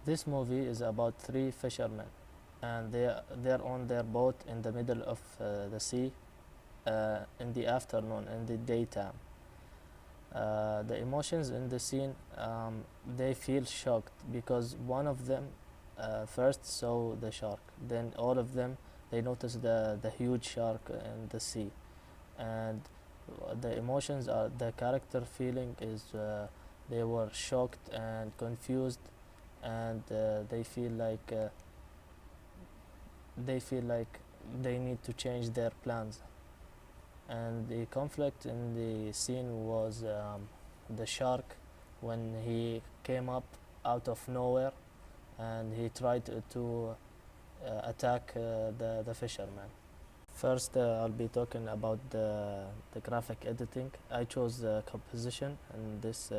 This movie is about three fishermen, and they're on their boat in the middle of the sea in the afternoon, in the daytime. The emotions in the scene, they feel shocked because one of them first saw the shark. Then all of them, they notice the huge shark in the sea, and the emotions are the character feeling is they were shocked and confused, and they feel like they need to change their plans. And the conflict in the scene was the shark when he came up out of nowhere and he tried to attack the fisherman. First, I'll be talking about the graphic editing. I chose the composition in this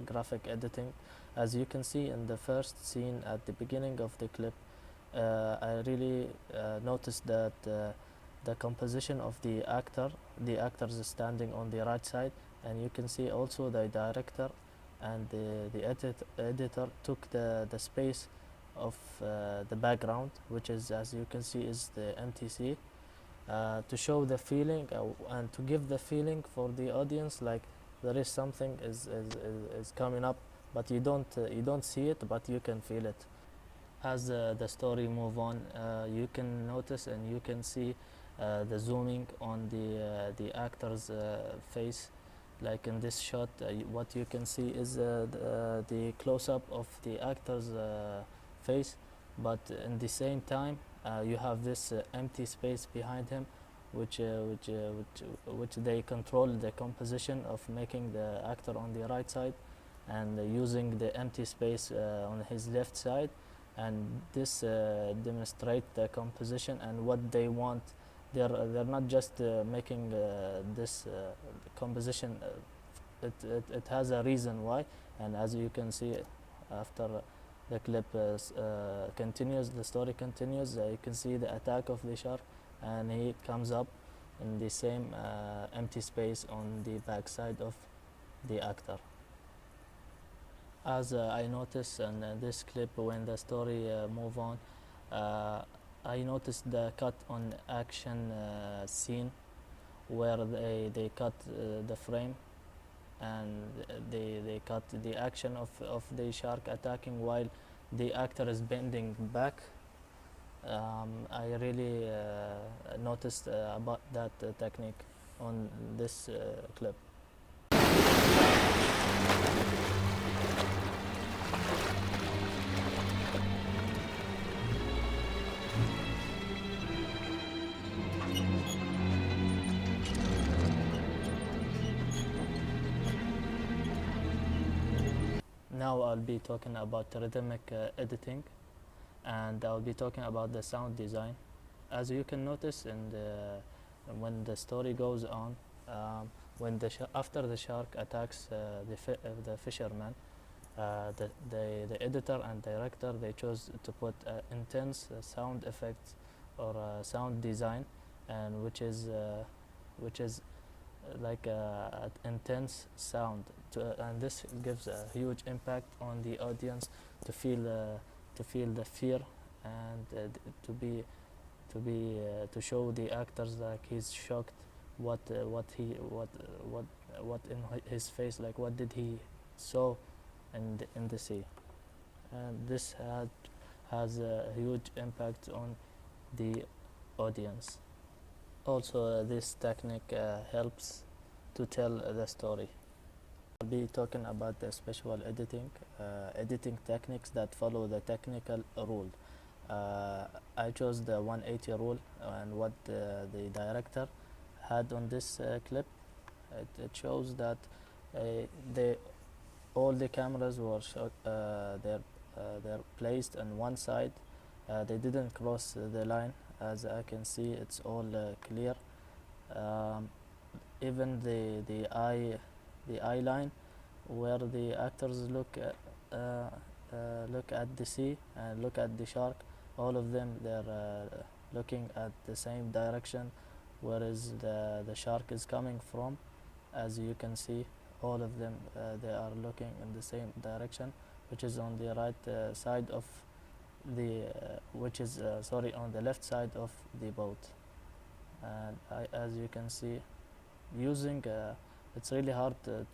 graphic editing. As you can see in the first scene at the beginning of the clip, I really noticed that the composition of the actors is standing on the right side, and you can see also the director and the editor took the space of the background, which is, as you can see, is the MTC, to show the feeling and to give the feeling for the audience, like there is something is coming up, but you don't see it, but you can feel it. As the story move on, you can notice and you can see the zooming on the actor's face. Like in this shot, what you can see is the close-up of the actor's face, but in the same time you have this empty space behind him, which they control the composition of making the actor on the right side and using the empty space on his left side, and this demonstrate the composition and what they want. They're not just making this composition. It has a reason why, and as you can see, after the clip continues, the story continues. You can see the attack of the shark, and he comes up in the same empty space on the backside of the actor. As I noticed in this clip, when the story move on, I noticed the cut on action scene where they cut the frame, and they cut the action of the shark attacking while the actor is bending back. I really noticed about that technique on this clip. Now I'll be talking about rhythmic editing, and I'll be talking about the sound design. As you can notice when the story goes on, after the shark attacks the fisherman, the editor and director, they chose to put intense sound effects or sound design, and which is like intense sound, and this gives a huge impact on the audience to feel the fear, and to show the actors like he's shocked, what in his face, like what did he saw in the sea, and this has a huge impact on the audience. Also, this technique helps to tell the story. I'll be talking about the special editing techniques that follow the technical rule. I chose the 180 rule, and what the director had on this clip, it shows that all the cameras were they're placed on one side. They didn't cross the line. As I can see, it's all clear. Even the eye line, where the actors look at the sea and look at the shark, all of them, they're looking at the same direction, whereas the shark is coming from. As you can see, all of them they are looking in the same direction, which is on the right side of the which is sorry, on the left side of the boat. And as you can see, using it's really hard to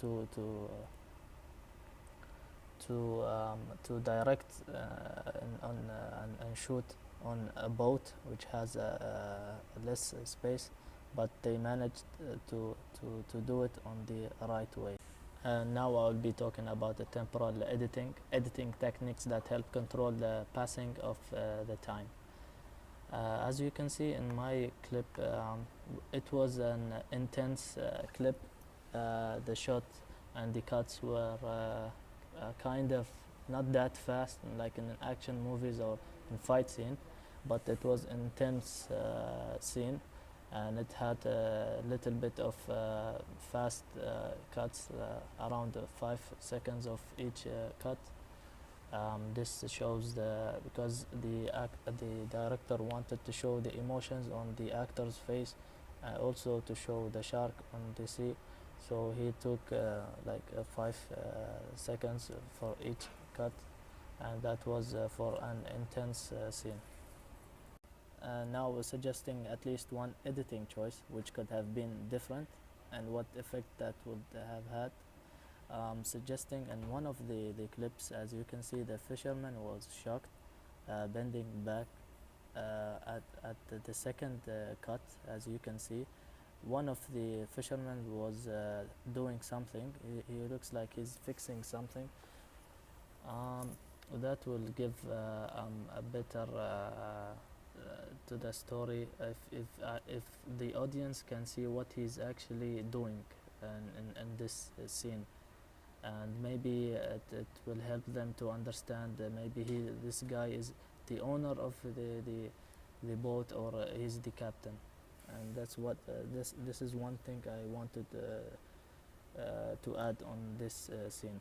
direct and shoot on a boat which has less space, but they managed to do it on the right way. And now I'll be talking about the temporal editing techniques that help control the passing of the time. As you can see in my clip, it was an intense clip. The shot and the cuts were kind of not that fast, like in action movies or in fight scene, but it was intense scene, and it had a little bit of fast cuts, around 5 seconds of each cut. This shows because the director wanted to show the emotions on the actor's face, also to show the shark on the sea, so he took 5 seconds for each cut, and that was for an intense scene. Now we're suggesting at least one editing choice which could have been different and what effect that would have had. Suggesting in one of the clips, as you can see, the fisherman was shocked, bending back. At the second cut, as you can see, one of the fishermen was doing something. He looks like he's fixing something. That will give a better to the story if the audience can see what he's actually doing in this scene, and maybe it will help them to understand maybe this guy is the owner of the boat, or he's the captain. And that's what this is one thing I wanted to add on this scene.